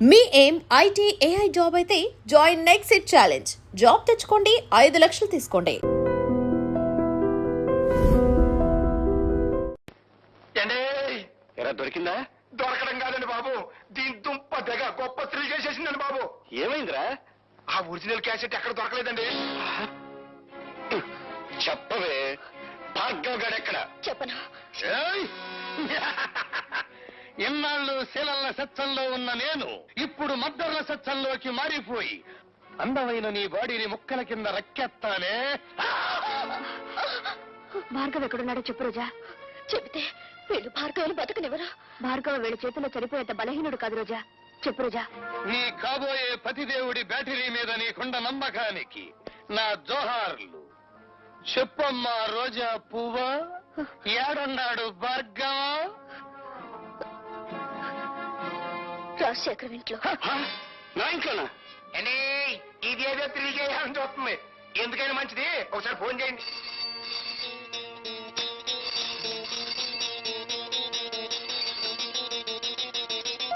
మీ ఏం IT AI job అయితే join next it challenge. Job తెచ్చుకోండి, 5 లక్షలు తీసుకోండి. దొరికిందా? దొరకడం కాదండి బాబు, దీని దుంప తెగ గొప్ప థ్రిల్ చేసేసిందండి బాబు. ఏమైందిరా? ఆ ఒరిజినల్ క్యాసెట్ ఎక్కడ దొరకలేదండి. చెప్పవే, భార్గవ్ గడెక్కడ? చెప్పను. ఎన్నాళ్ళు శీలల్ల సత్సంలో ఉన్న నేను ఇప్పుడు మద్దర్ల సత్సంలోకి మారిపోయి అందమైన నీ బాడీని ముక్కల కింద రక్కెత్తానే. భార్గవ్ ఎక్కడున్నాడో చెప్పు రోజా. చెబితే వీళ్ళు భార్గవ్ని బతకనివ్వరు. భార్గవ వీళ్ళ చేతిలో చనిపోయేంత బలహీనుడు కాదు రోజా. చెప్పు రోజా. నీ కాబోయే పతిదేవుడి బ్యాటరీ మీద నీకుండ నమ్మకానికి నా జోహార్లు. చెప్పమ్మా రోజా పువ్వా, ఏడున్నాడు భార్గవ? రాజశేఖరం ఇంట్లో. నా ఇంట్లోనా? అండి ఇది ఏదో థ్రిల్ చేయాలని చూస్తుంది. ఎందుకైనా మంచిది ఒకసారి ఫోన్ చేయండి.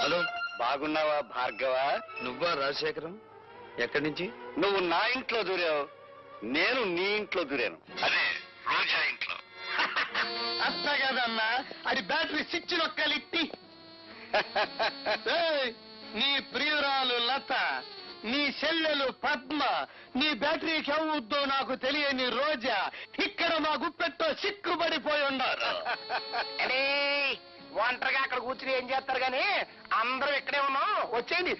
హలో, బాగున్నావా భార్గవ? నువ్వా రాజశేఖరం? ఎక్కడి నుంచి? నువ్వు నా ఇంట్లో దూరావు, నేను నీ ఇంట్లో దూరాను. అదే రోజా ఇంట్లో. అట్లా కదన్నా, అది బ్యాటరీ స్విచ్ నొక్కలిట్టి. నీ ప్రియురాలు లత, నీ చెల్లెలు పద్మ, నీ బ్యాటరీకి అవుద్దో నాకు తెలియని రోజా ఇక్కడ మా గుప్పెట్టో సిక్కుబడిపోయి ఉన్నారు. ఒంటరిగా అక్కడ కూర్చుని ఏం చేస్తారు గాని అందరూ ఇక్కడే ఉన్నాం, వచ్చేయండి.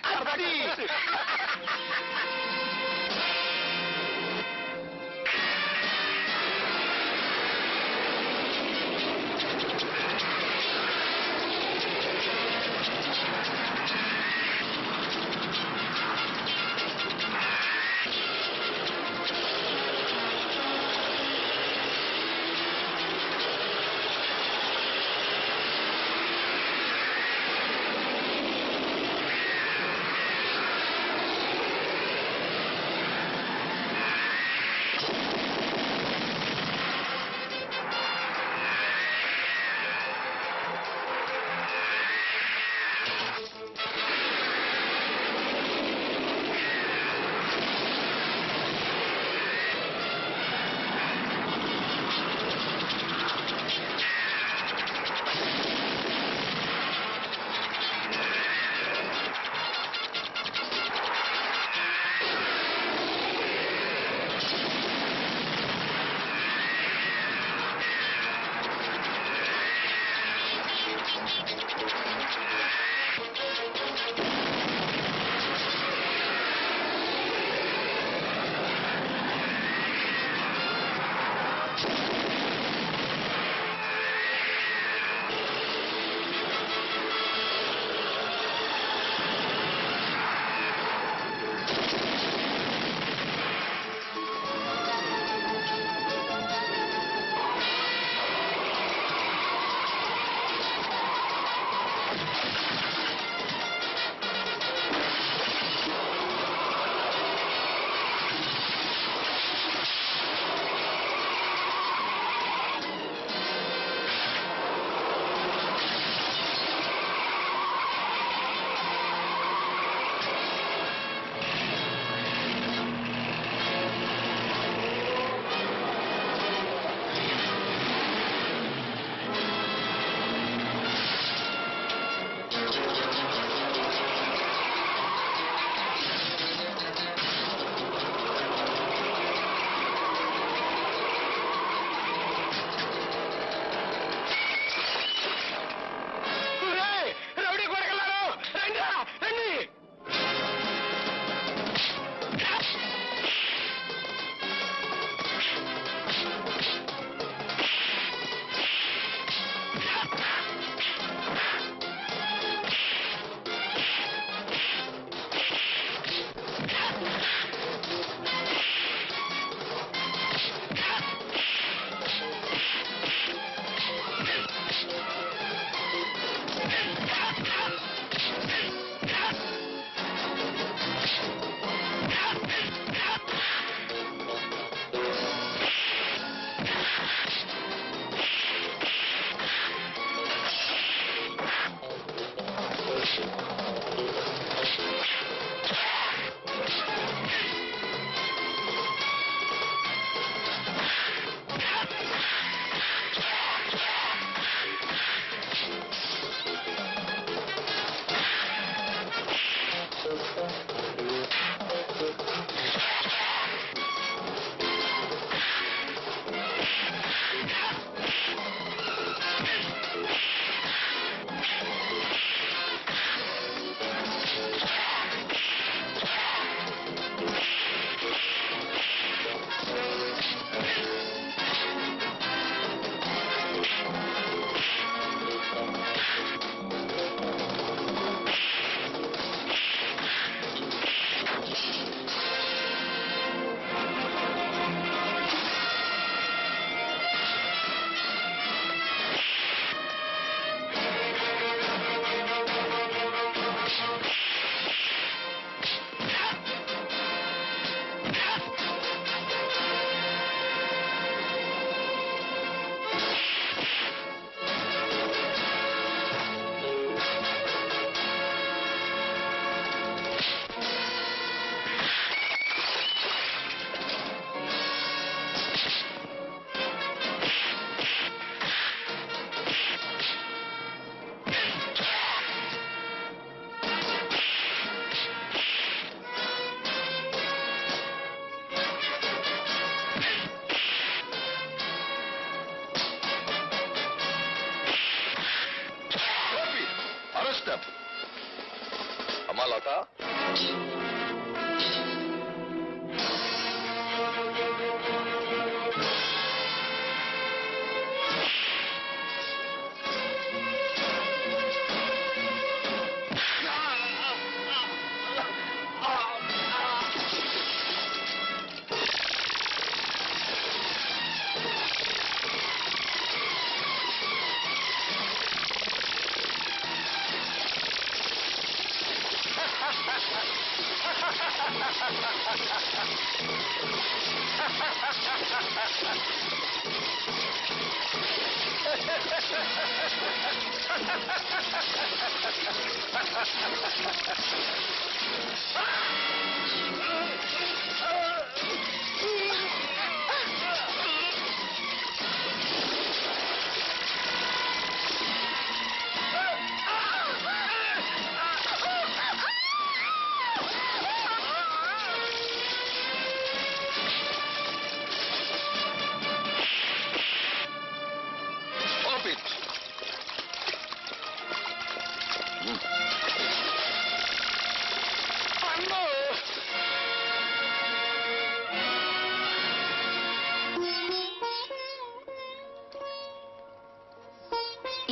తర్వాత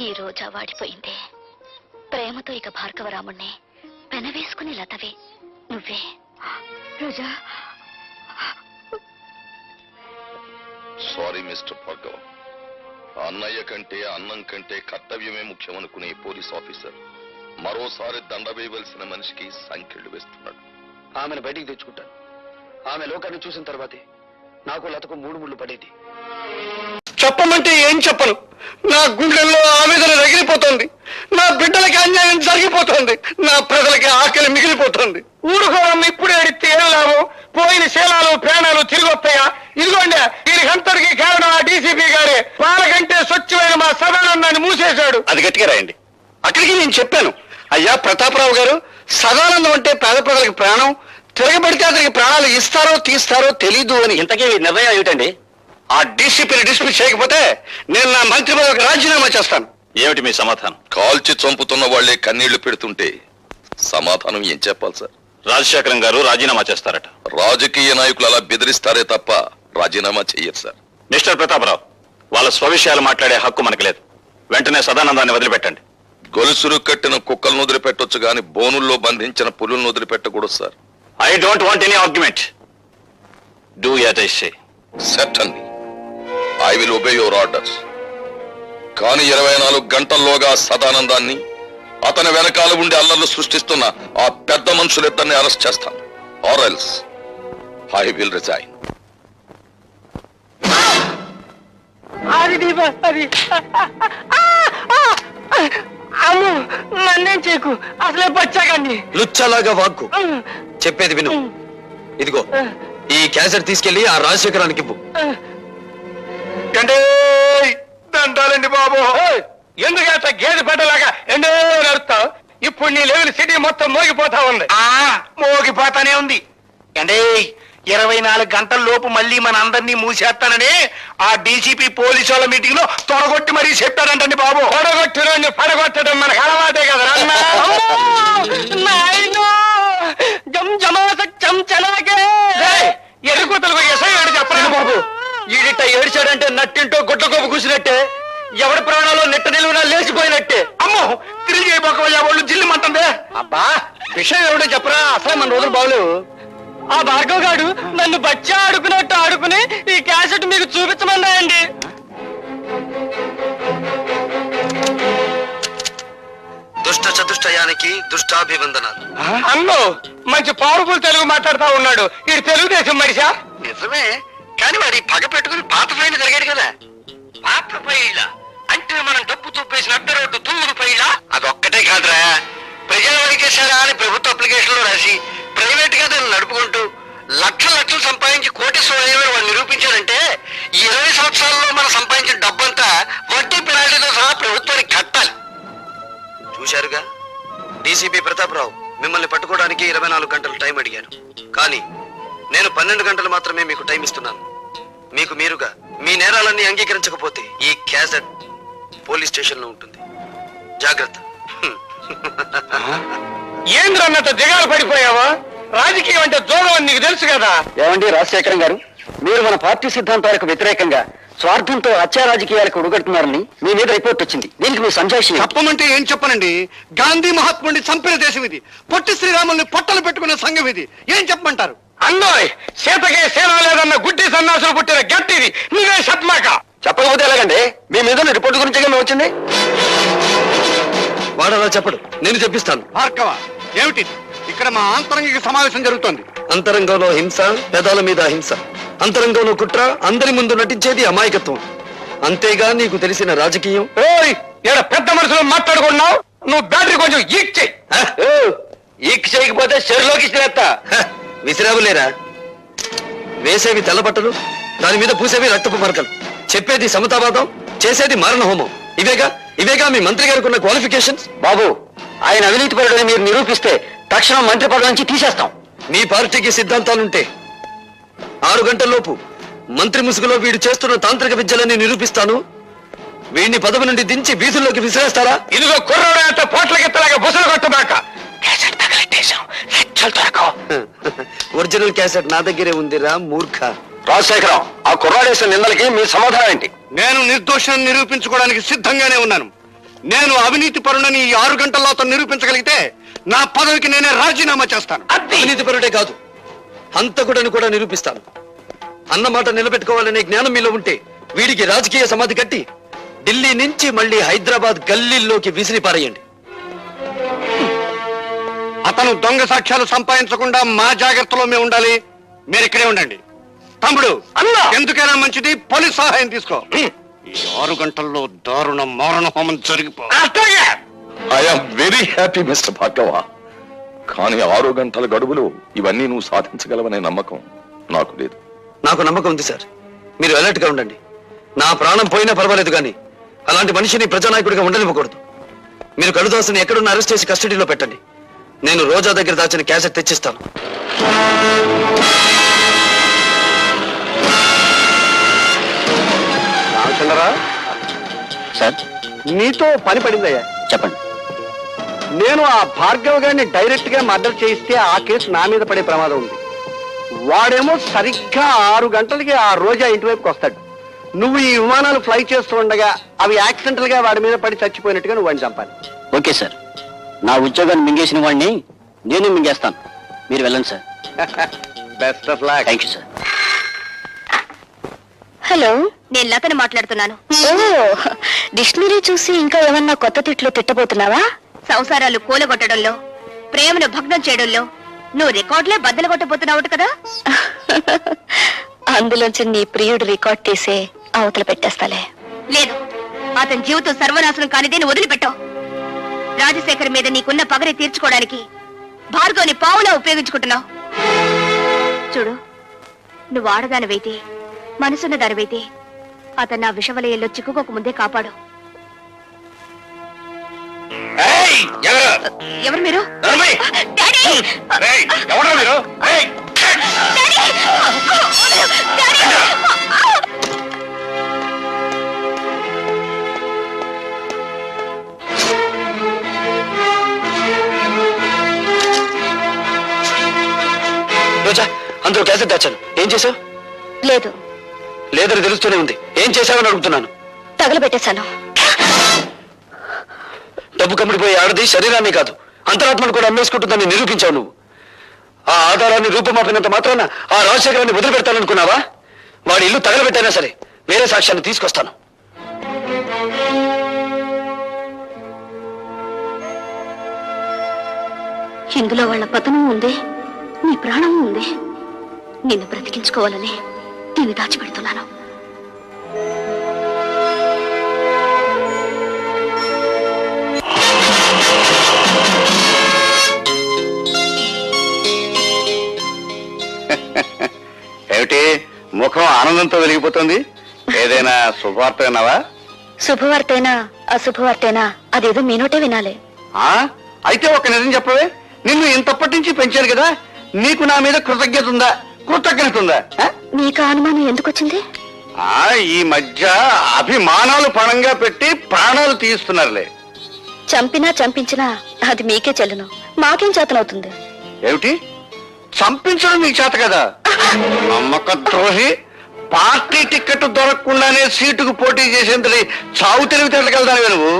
ఈ రోజా వాడిపోయింది. ప్రేమతో ఇక భార్గవరాముణ్ణి పెనవేసుకుని లతవే నువ్వే. రోజా, సారీ మిస్టర్ భార్గవ్. అన్నయ్య కంటే అన్నం కంటే కర్తవ్యమే ముఖ్యమనుకునే పోలీస్ ఆఫీసర్ మరోసారి దండ వేయవలసిన మనిషికి సంఖ్యలు వేస్తున్నాడు. ఆమెను బయటికి తెచ్చుకుంటాను. ఆమె లోకాన్ని చూసిన తర్వాతే నాకు లతకు 3 ముళ్ళు పడేది. చెప్పమంటే ఏం చెప్పను. నా గుండెల్లో ఆవేదన రగిలిపోతుంది. నా బిడ్డలకి అన్యాయం జరిగిపోతుంది. నా ప్రజలకి ఆకలి మిగిలిపోతుంది. ఊరుకోవడం ఇప్పుడు ఏడితే ఏం లాభం? పోయిన శీలాలు ప్రాణాలు తిరిగి వస్తాయా? ఇదిగోండి, దీనికంతటికి కారణం ఆ డీసీపీ గారే. పాలకంటే స్వచ్ఛమైన మా సదానందాన్ని మూసేశాడు. అది గట్టిగా రాయండి. అక్కడికి నేను చెప్పాను, అయ్యా ప్రతాపరావు గారు, సదానందం అంటే పేద ప్రజలకు ప్రాణం, తిరగబడితే అతనికి ప్రాణాలు ఇస్తారో తీస్తారో తెలీదు అని. ఇంతకీ నిర్ణయం ఏమిటండి? ఆ డీసీపీని డిస్మిస్ చేయకపోతే నేను నా మంత్రి పదవికి రాజీనామా చేస్తాను. ఏమిటి మీ సమాధానం? కాల్చి చంపుతున్న వాళ్లే కన్నీళ్లు పెడుతుంటే సమాధానం ఏం చెప్పాలి సార్? రాజశేఖరం గారు రాజీనామా చేస్తారట. రాజకీయ నాయకులు అలా బెదిరిస్తారే తప్ప రాజీనామా చెయ్యరు సార్. మిస్టర్ ప్రతాపరావు, వాళ్ళ స్వవిషయాలు మాట్లాడే హక్కు మనకు లేదు. వెంటనే సదానందాన్ని వదిలిపెట్టండి. గొలుసులు కట్టిన కుక్కలను వదిలిపెట్టొచ్చు గాని బోనుల్లో బంధించిన పులులను వదిలిపెట్టకూడదు sir. I don't want any argument. Do as I say. Certainly I will obey your orders. కానీ 24 గంటల్లోగా సదానందాన్ని, అతని వెనకాల ఉండి అల్లర్లు సృష్టిస్తున్న ఆ పెద్ద మనుషులిద్దరిని అరెస్ట్ చేస్తాను. Or else I will resign. నన్నేం చేయకు, అసలే బచ్చాకండి. లుచ్చలాగా వాక్కు. చెప్పేది విను. ఇదిగో ఈ క్యాసెట్ తీసుకెళ్లి ఆ రాజశేఖరానికి ఇవ్వు. దండాలండి బాబు. ఎందుకంత గేదె పెట్టలాగా ఎండో నడుస్తావు? ఇప్పుడు నీ లెవెల్ సిటీ మొత్తం మోగిపోతా ఉంది. మోగిపోతానే ఉంది. అంటే 24 గంటల లోపు మళ్ళీ మన అందరినీ మూసేస్తానని ఆ డీసీపీ పోలీసు వాళ్ళ మీటింగ్ లో తొడగొట్టి మరీ చెప్పాడంటండి బాబు. తొడగొట్టిన పడగొట్టడం మనకు అలవాటే కదా. ఎదుగుతలకు ఎసై చెప్పరా బాబు? ఈడిట ఏడ్చాడంటే నట్టింటో గుడ్ల కోపు కూసినట్టే, ఎవడి ప్రాణాలు నెట్ట నిలువునా లేచిపోయినట్టే. అమ్మో, తిరిగి అయిపోకవయ్యా, వాళ్ళు జిల్లుమంటుందే. అబ్బా, విషయం ఎవడో చెప్పరా? అసలు మన రోజులు బాగులేవు. ఆ భార్గవ్ గాడు నన్ను బచ్చా ఆడుకున్నట్టు ఆడుకుని ఈ క్యాసెట్ మీకు చూపించమన్నాయండి. దుష్ట చతుష్టయానికి దుష్టాభివందనాలు. అన్నో, మంచి పవర్ఫుల్ తెలుగు మాట్లాడుతా ఉన్నాడు. ఇది తెలుగుదేశం మనిషా? నిజమే, కానీ వాడి పగ పెట్టుకుని పాత ఫైల్ జరిగాడు కదా. పాత ఫైళ్ళ అంటే మనం డబ్బు చూపేసిన అడ్డ రోడ్డు తూరు ఫైళ్ళ. అదొక్కటే కాదురా, ప్రజల వరకేసారా అని ప్రభుత్వ అప్లికేషన్ లో రాసి ప్రైవేట్ గా దాన్ని నడుపుకుంటూ లక్షలు సంపాదించి కోటీశ్వరయ్యని వాడు నిరూపించారంటే 20 సంవత్సరాల్లో మనం సంపాదించిన డబ్బంతా వడ్డీ పెనాల్టీతో సహా ప్రభుత్వానికి కట్టాలి. చూశారుగా, డీసీపీ ప్రతాపరావు మిమ్మల్ని పట్టుకోవడానికి 24 గంటలు టైం అడిగాను. కానీ నేను 12 గంటలు మాత్రమే మీకు టైం ఇస్తున్నాను. మీకు మీరుగా మీ నేరాలన్నీ అంగీకరించకపోతే ఈ క్యాసెట్ పోలీస్ స్టేషన్ లో ఉంటుంది. జాగ్రత్త. ఏంద్ర అన్నట్ట దిగాలు పడిపోయావా? రాజకీయం అంటే జోగం అని నీకు తెలుసు కదా. ఏమండి రాజశేఖరం గారు, మీరు మన పార్టీ సిద్ధాంతాలకు వ్యతిరేకంగా స్వార్థంతో హత్యా రాజకీయాలకు ఉడగడుతున్నారని మీ మీద రిపోర్ట్ వచ్చింది. దీనికి మీ సంజాషి చెప్పమంటే ఏం చెప్పనండి? గాంధీ మహాత్ముడిని చంపిన దేశం ఇది. పొట్టి శ్రీరాముల్ని పొట్టలు పెట్టుకున్న సంఘం ఇది. ఏం చెప్పమంటారు? అన్నోయ్, సీతకే సేన లేదన్న గుడ్డి సన్నాసులు పుట్టిన గట్టి ఇది. నువ్వే చెప్పమాక. చెప్పకపోతే ఎలాగండి? మీ మీద రిపోర్ట్ గురించి మేము వచ్చింది. వాడు అలా చెప్పడు, నేను చెప్పిస్తాను. భార్గవ, ఏమిటిది? ఇక్కడ మా ఆంతరంగిక సమావేశం జరుగుతోంది. అంతరంగంలో హింస, పెదాల మీద హింస. అంతరంగంలో కుట్ర, అందరి ముందు నటించేది అమాయకత్వం. అంతేగా నీకు తెలిసిన రాజకీయం? ఓయ్, ఈడ పెద్ద మనుషులు మాట్లాడుకున్నావు. నువ్వు బ్యాటరీ కొంచెం ఈక్ చెయ్యి. ఈక్ చేయకపోతే చెరులోకి చేస్తా. విసిరావులేరా? వేసేవి తెల్లబట్టలు, దాని మీద పూసేవి రక్తపు మరకలు. చెప్పేది సమతావాదం, చేసేది మారణ హోమం. ఇవేగా మీ మంత్రి గారికి ఉన్న క్వాలిఫికేషన్స్. బాబు, ఆయన అవినీతి పరుడని మీరు నిరూపిస్తే తక్షణం మంత్రి పదవి నుంచి తీసేస్తాం. మీ పార్టీకి సిద్ధాంతాలుంటే 6 గంటల్లోపు మంత్రి ముసుగులో వీడు చేస్తున్న తాంత్రిక విద్యలని నిరూపిస్తాను. వీడిని పదవి నుండి దించి వీధుల్లోకి విసిరేస్తారా? ఇదిగో కుర్రాడంత పోట్లకెత్తలాగా బుసలు కొట్టబాక. ఒరిజినల్ క్యాసెట్ నా దగ్గరే ఉందిరా మూర్ఖ. రాజశేఖరం, ఆ కుర్రాడేసిన నిందలకి మీ సమాధానం ఏంటి? నేను నిర్దోషాన్ని నిరూపించుకోవడానికి సిద్ధంగానే ఉన్నాను. నేను అవినీతి పరునని ఈ 6 గంటల్లో అతను నిరూపించగలిగితే నా పదవికి నేనే రాజీనామా చేస్తాను. అవినీతి పరుడే కాదు, హంతకుడని కూడా నిరూపిస్తాను. అన్నమాట నిలబెట్టుకోవాలనే జ్ఞానం మీలో ఉంటే వీడికి రాజకీయ సమాధి కట్టి ఢిల్లీ నుంచి మళ్ళీ హైదరాబాద్ గల్లీల్లోకి విసిరి పారేయండి. అతను దొంగ సాక్ష్యాలు సంపాదించకుండా మా జాగ్రత్తలో మేము ఉండాలి. మీరు ఇక్కడే ఉండండి. తమ్ముడు, ఎందుకైనా మంచిది పోలీస్ సహాయం తీసుకో. ఈ 6 గంటల్లో దారుణ మారణ హోమం జరిగిపో. I'm very happy mister Bhargava. కానీ 6 గంటల గడువులో ఇవన్నీ నువ్వు సాధించగలవనే నమ్మకం నాకు లేదు. నాకు నమ్మకం ఉంది సార్. మీరు అలర్ట్ గా ఉండండి. నా ప్రాణం పోయినా పర్వాలేదు కానీ అలాంటి మనిషిని ప్రజానాయకుడిగా ఉండనివ్వకూడదు. మీరు కడుదాసుని ఎక్కడున్న అరెస్ట్ చేసి కస్టడీలో పెట్టండి. నేను రోజా దగ్గర దాచిన క్యాసెట్ తెచ్చిస్తాను. రామచంద్రరా, సార్, నీతో పని పడిందయ్యా. చెప్పండి. నేను ఆ భార్గవ్ గారిని డైరెక్ట్ గా మర్డర్ చేయిస్తే ఆ కేసు నా మీద పడే ప్రమాదం ఉంది. వాడేమో సరిగ్గా 6 గంటలకి ఆ రోజా ఇంటి వైపుకి వస్తాడు. నువ్వు ఈ విమానాలు ఫ్లై చేస్తూ ఉండగా అవి యాక్సిడెంటల్ గా వాడి మీద పడి చచ్చిపోయినట్టుగా నువ్వు వాడిని చంపాలి. ఓకే సార్, నా ఉద్యోగాన్ని మింగేసిన వాడిని నేను మింగేస్తాను. మీరు వెళ్ళండి sir. Best of luck. Thank you sir. Hello, నేను లతని మాట్లాడుతున్నాను. డిక్షనరీ చూసి ఇంకా ఏమన్నా కొత్త తిట్లు తిట్టబోతున్నావా? సంసారాలు కూలగొట్టడంలో, ప్రేమను భగ్నం చేయడంలో నువ్వు రికార్డులే బద్దలు కొట్టబోతున్నావు కదా. అందులోంచి నీ ప్రియుడు రికార్డ్ తీసే అవతల పెట్టేస్తాలే. లేదు, అతని జీవితం సర్వనాశనం కానిదే నువ్వు వదిలిపెట్టావు. రాజశేఖర్ మీద నీకున్న పగని తీర్చుకోవడానికి భార్గవ్ని పావులా ఉపయోగించుకుంటున్నావు. చూడు, నువ్వు ఆడదానివైతే, మనసున్న దానివైతే అతను నా విషవలయంలో చిక్కుకోక ముందే కాపాడు. ఎవరు మీరు? డాడీ! రోజా, అందులో క్యాసెట్ దాచాను. ఏం చేసావు? లేదు, లేదని తెలుస్తూనే ఉంది. ఏం చేశావని అడుగుతున్నాను. తగలబెట్టేశాను. డబ్బు కమ్మిడిపోయే ఆడది శరీరాన్ని కాదు, అంతరాత్మను కూడా అమ్మేసుకుంటుందని నిరూపించావు నువ్వు. ఆ ఆధారాన్ని రూపమాపినంత మాత్రాన ఆ రాజశేఖరాన్ని వదిలిపెడతాననుకున్నావా? వాడి ఇల్లు తగలబెట్టైనా సరే వేరే సాక్ష్యాన్ని తీసుకొస్తాను. ఇందులో వాళ్ళ పతనం ఉంది, నీ ప్రాణం ఉంది. నిన్ను బ్రతికించుకోవాలని దీన్ని దాచిపెడుతున్నాను. ఏమిటి ముఖం ఆనందంతో వెలిగిపోతుంది? ఏదైనా శుభవార్త విన్నావా? శుభవార్తైనా అశుభవార్తైనా అదేదో మీ నోటే వినాలి. అయితే ఒక నిజం చెప్పవే. నిన్ను ఇంతప్పటి నుంచి పెంచాను కదా, నీకు నా మీద కృతజ్ఞత ఉందా? కృతజ్ఞత ఉందా? నీకు అనుమానం ఎందుకు వచ్చింది? ఈ మధ్య అభిమానాలు పణంగా పెట్టి ప్రాణాలు తీస్తున్నారులే. చంపినా చంపించినా అది మీకే చెల్లును. మాకేం చేతనవుతుంది? ఏమిటి చంపించడం నీకు చేత కదా? నమ్మక ద్రోహి, పార్టీ టికెట్ దొరకకుండానే సీటుకు పోటీ చేసేందుకు చావు తెలివితేటకెళ్తాను నువ్వు.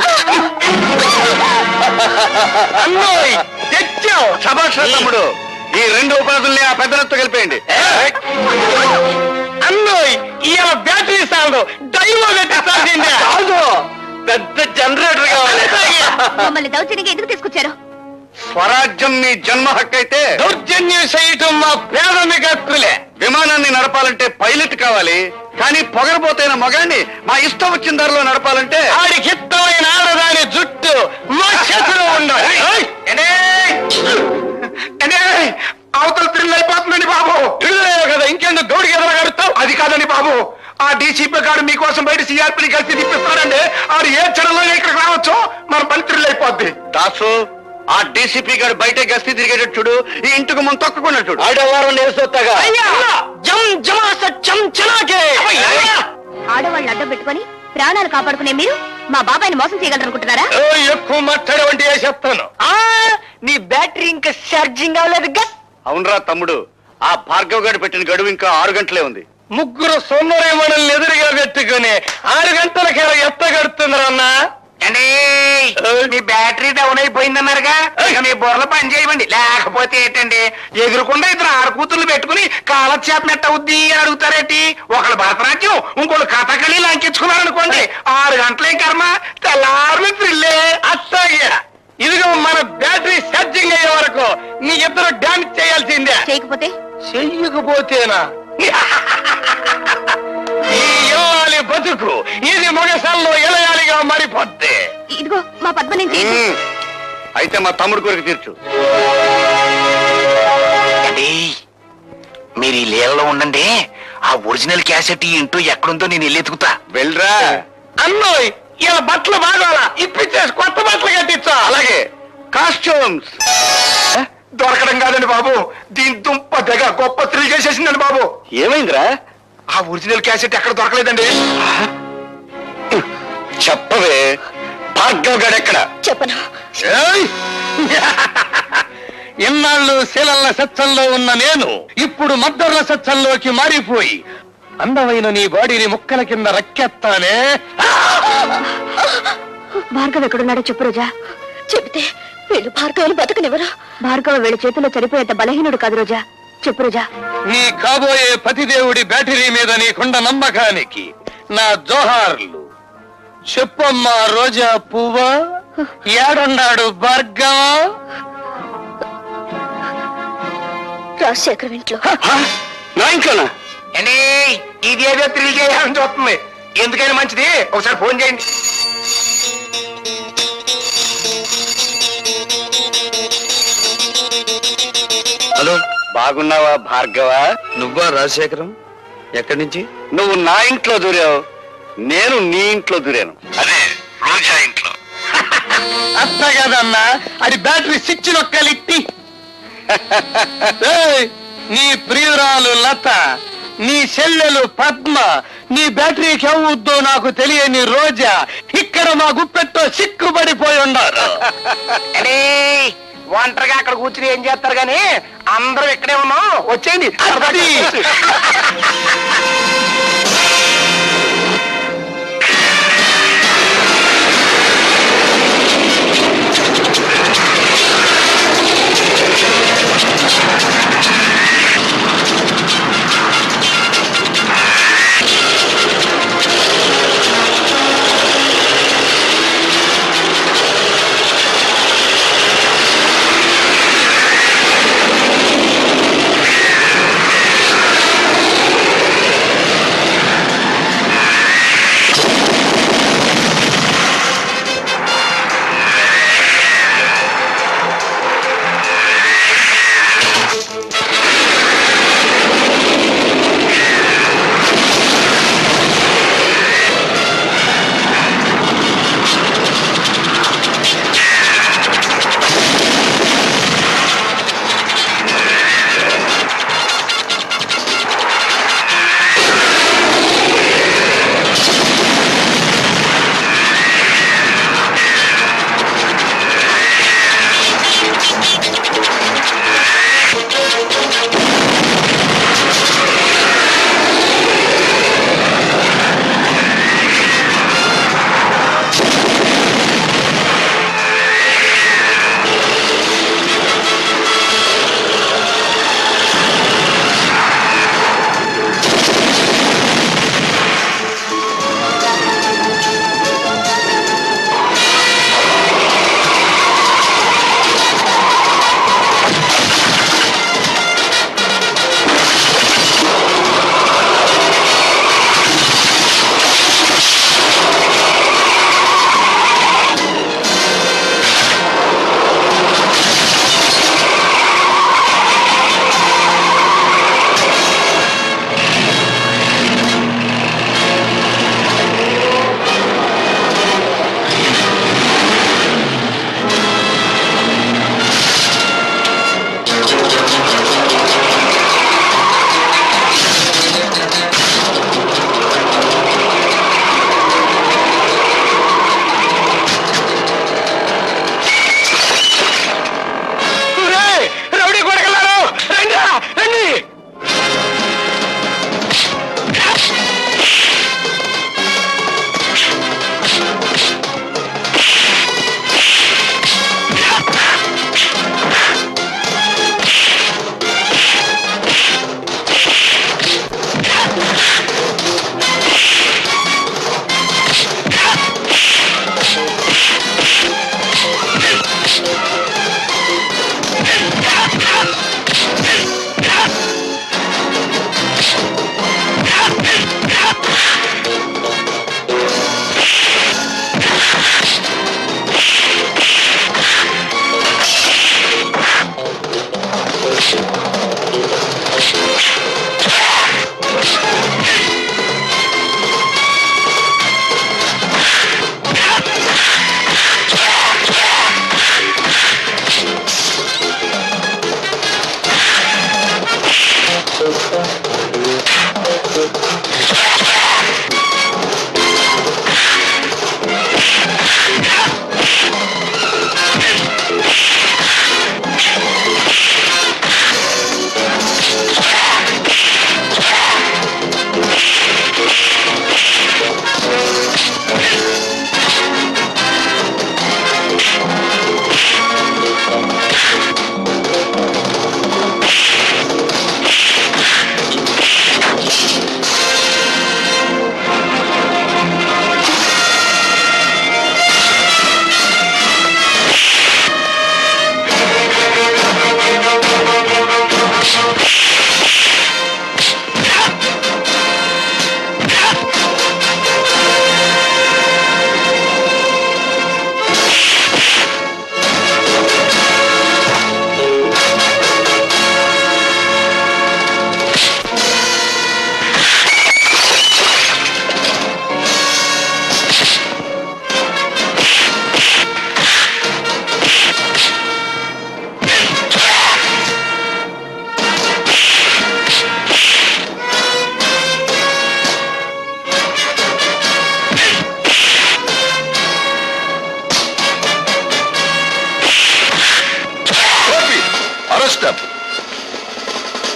అన్నోయ్ తెచ్చావు శభాష్ తమ్ముడు. ఈ 2 ఉపాధుల్ని ఆ పెద్దలతో కలిపేయండి. అన్నోయ్ ఇవాళ బ్యాటరీ సాగు డైవో పెట్టాల్సిందే. పెద్ద జనరేటర్ కావాలి. మమ్మల్ని దౌర్జన్యంగా ఎందుకు తీసుకొచ్చారు? స్వరాజ్యం మీ జన్మ హక్కు అయితే దౌర్జన్యం చేయటం మా ప్రాథమిక హక్కులే. విమానాన్ని నడపాలంటే పైలట్ కావాలి, కానీ పొగరబోతైన మగాన్ని మా ఇష్టం వచ్చిన ధరలో నడపాలంటే ఆడికి ఇష్టమైన ఆడదాని జుట్టు మా చేతిలో ఉండాలి. అవతల థ్రిల్ అయిపోతుందండి బాబు. థ్రిల్ కదా, ఇంకెందుకు గౌడికి ఎదరగడుతావు? అది కాదండి బాబు, ఆ డీసీపీ గారు మీకోసం బయట సిఆర్పీని కలిసి తిప్పిస్తారండి. ఆడు ఏ క్షణంలో ఇక్కడికి రావచ్చు, మన పని థ్రిల్ అయిపోద్ది. దాసు, ఆ డీసీపీ గారు బయట గస్తీ తిరిగేటట్టు చూడు, ఈ ఇంటికి మనం తొక్కకుండా చూడు. ఆడవారం నేర్చుతాగా ఆడవాళ్ళు అడ్డం పెట్టుకొని ప్రాణాలు కాపాడుకునే మీరు మా బాబాయిని మోసం చేయగలరనుకుంటున్నారా? ఎక్కువ మాట్లాడే వంటి చెప్తాను. నీ బ్యాటరీ ఇంకా ఛార్జింగ్ అవ్వలేదు. అవునరా తమ్ముడు, ఆ భార్గవ్ గారు పెట్టిన గడువు ఇంకా 6 గంటలే ఉంది. ముగ్గురు సోమవారం మనల్ని ఎదురుగా పెట్టుకుని 6 గంటలకి ఎత్త గడుతున్నారన్నా. మీ బ్యాటరీ డౌన్ అయిపోయిందన్నారుగా, మీ బుర్రలు పని చేయమండి. లేకపోతే ఏంటండి, ఎదురుకుండా 2 ఆడకూతుర్లు పెట్టుకుని కాలక్షేపం ఎట్ట అవుద్ది అని అడుగుతారేంటి? ఒకళ్ళు భరతనాట్యం, ఇంకోళ్ళు కథకళి లంకించుకున్నారనుకోండి, 6 గంటలే కర్మ, తెల్లారు థ్రిల్లే. అట్లాగే ఇదిగో మన బ్యాటరీ ఛార్జింగ్ అయ్యే వరకు నీ ఇద్దరు డాన్స్ చేయాల్సిందే. చేయకపోతే చెయ్యకపోతేనా ఈ ఇల్లాలి బతుకు ఇది మొగసాల్లో ఇలయాలిగా మారిపోద్ది. ఇదిగో మా పద్మ నుంచి అయితే మా తమ్ముడు కోరిక తీర్చు. మీరు ఈ లీలలో ఉండండి, ఆ ఒరిజినల్ క్యాసెట్ ఈ ఇంటూ ఎక్కడుందో నేను వెళ్ళి ఎతుకుతా. వెళ్ళరా అన్నోయ్, ఇలా బట్టలు బాగాలా ఇప్పించేసి కొత్త బట్టలు కట్టించా. అలాగే కాస్ట్యూమ్స్ దొరకడం కాదండి బాబు, దీని దుంప తెగ గొప్ప థ్రిల్ చేసేసిందండి బాబు. ఏమైందిరా? ఆ ఒరిజినల్ క్యాసెట్ ఎక్కడ దొరకలేదండి. చెప్పవే, భార్గవ్ గారు ఎక్కడ? చెప్పను. ఇన్నాళ్ళు శీలల్ల సత్సంలో ఉన్న నేను ఇప్పుడు మద్దర్ల సత్సంలోకి మారిపోయి అందమైన నీ బాడీని ముక్కల కింద రక్కెత్తానే. భార్గవ్ ఎక్కడున్నాడో చెప్పు రోజా. చెబితే వీళ్ళు భార్గవులు బతకనివ్వరు. భార్గవ వీళ్ళ చేతిలో చనిపోయేంత బలహీనుడు కాదు రోజా. చెప్పు రోజా. నీ కాబోయే పతిదేవుడి బ్యాటరీ మీద నీకుండ నమ్మకానికి నా జోహార్లు. చెప్పమ్మా రోజా పువ్వా, ఏడున్నాడు భార్గవ? రాజశేఖర్ ఇంట్లో. నా ఇంట్లోనా? ఇది ఏదో థ్రిల్ చేయాలని చూస్తుంది. ఎందుకైనా మంచిది ఒకసారి ఫోన్ చేయండి. హలో, బాగున్నావా భార్గవ? నువ్వా రాజశేఖరం? ఎక్కడి నుంచి? నువ్వు నా ఇంట్లో దూరావు, నేను నీ ఇంట్లో దూరాను. అదే రోజా ఇంట్లో. అట్లా కదన్నా, అది బ్యాటరీ స్విచ్ నొక్కలిట్టి. నీ ప్రియురాలు లత, నీ చెల్లెలు పద్మ, నీ బ్యాటరీకి అవుద్దో నాకు తెలియని రోజా ఇక్కడ మా గుప్పెట్టో సిక్కుబడిపోయి ఉన్నారు. ఒంటరిగా అక్కడ కూర్చుని ఏం చేస్తారు గాని అందరూ ఇక్కడే ఉన్నాం, వచ్చేయండి.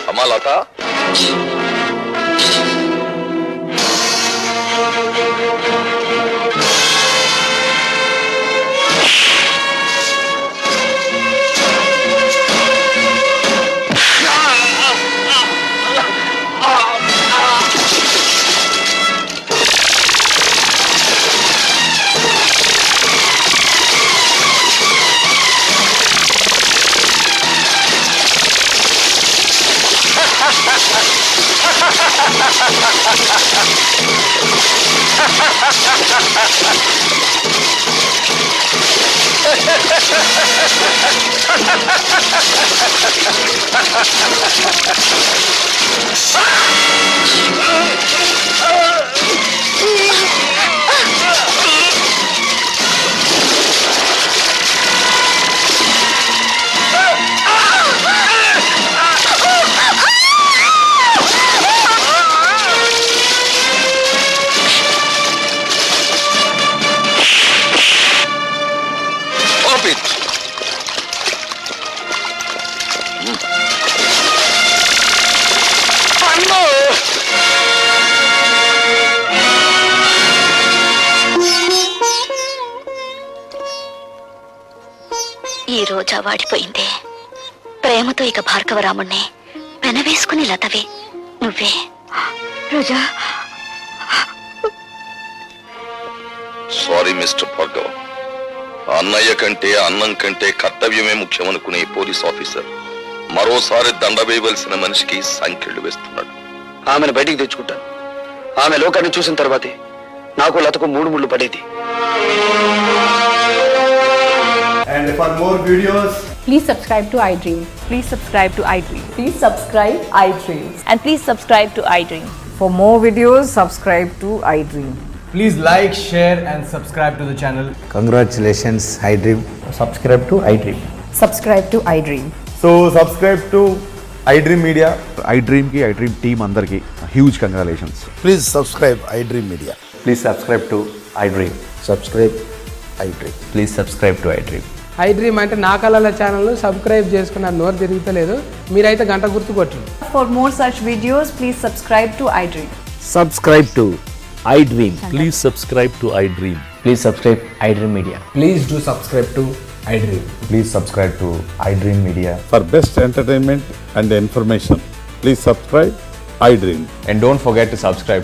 అమ్మా లత, ఈ రోజా వాడిపోయిందే. ప్రేమతో ఇక భార్గవరాముణ్ణి వెనవేసుకుని లతవే నువ్వే. రోజా, సారీ మిస్టర్ భార్గవ. అన్నయ్య కంటే అన్నం కంటే కర్తవ్యమే ముఖ్యమనుకునే పోలీస్ ఆఫీసర్ మరోసారి దండ వేయవలసిన మనిషికి సంఖ్యలు వేస్తున్నాడు. ఆమెను బయటికి తెచ్చుకుంటాను. ఆమె లోకాన్ని చూసిన తర్వాతే నాకు లతకు 3 ముళ్ళు పడేది. And for more videos, Please subscribe to iDream. Please subscribe to iDream. Please subscribe iDream. And please subscribe to iDream. For more videos, subscribe to iDream. please like, share and subscribe to the channel. Congratulations, iDream. Subscribe to iDream. Subscribe to iDream. So subscribe to iDream Media. iDream ki iDream team andarki huge congratulations. Please subscribe iDream Media. Please subscribe to iDream. Subscribe iDream. Please subscribe to iDream. iDream అంటే నా కళల channel subscribe చేసుకున్న నోరు తిరుగుతలేదు. మీరైతే గంట గుర్తు కొట్టండి. For more such videos, please subscribe to iDream. Subscribe to iDream. Please subscribe to iDream. Please subscribe iDream Media. Please do subscribe to iDream. Please subscribe to iDream Media. For best entertainment and information, please subscribe iDream. And don't forget to subscribe to